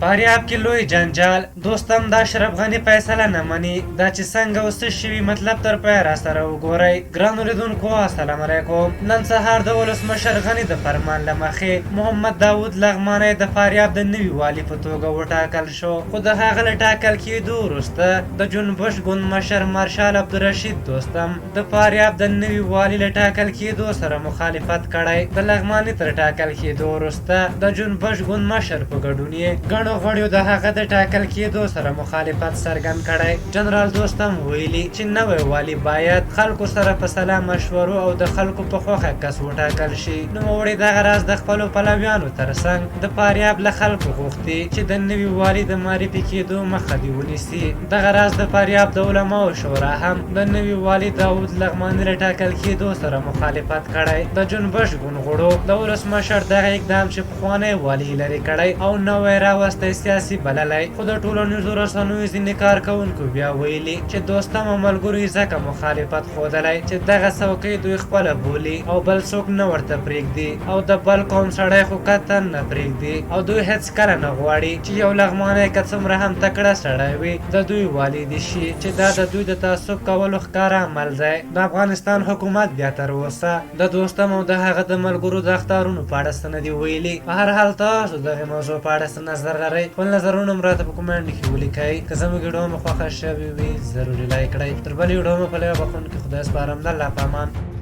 فاریاب کې لوی جنجال. دوستم دا اشرف غني فیصله نه مني. دا چې څنګه اوس شوي مطلب تر پایه را سره وګورئ. ګرانو لیدونکو السلام علیکم. نن سهار د ولسمشر غني د فرمان له مخې محمد داود لغمانی د فاریاب د نوي والي په توګه وټاکل شو، خو د هغه له ټاکل کېدو وروسته د جنبش ګوند مشر مارشال عبدالرشید دوستم د فاریاب د نوي والي له ټاکل کېدو سره مخالفت کړی. د لغمانی تر ټاکل کېدو وروسته د جنبش ګوند مشر په ګډون یې ګڼو غړیو د هغه د ټاکل کېدو سره مخالفت څرګند کړی. جنرال دوستم ویلي چې نوی والي باید خلکو سره په سلا مشورو او د خلکو په خوښه کس وټاکل شي. نوموړي دغه راز د خپلو پلویانو ترڅنګ د فاریاب له خلکو غوښتي چې د نوي والي د معرفي کېدو مخه دې ونیسي. دغه راز د فاریاب د علماو شورا هم د نوي والي داود لغمانی له ټاکل کېدو سره مخالفت کړی. د جنبش ګوند غړو د ولسمشر دغه اقدام چې پخوانی والي لرې کړی او نوی راوستی سیاسي بللی، خو د ټولنیزو رسنیو ځینې کارکوونکو بیا ویلي چې دوستم او ملګرو یې ځکه مخالفت ښودلی چې دغه څوکۍ دوی خپله بولي او بل څوک نه ورته پرېږدي او د بل قوم سړی خو قطعا نه پرېږدي او دوی هېڅکله نه غواړي چې یو لغمانی که څومره هم تکړه سړی وي د دوی والي دي شي، چې دا د دوی د تعصب کولو ښکاره عمل دی. د افغانستان حکومت بیا تر اوسه د دوستم او د هغه د ملګرو د اخطارونو په اړه څه نه دي ویلي. په هر حال تاسو دغې موضوع په اړه څه نظر لرئ؟ خپل نظرونه هم راته په کومنټ کې ولیکئ. که زموږ ویډیو مو خوښه شوې وي ضروري لایک کړئ. تر بلې ویډیو مو په لیوه بخښونکي خدای سپارم. د الله په امان.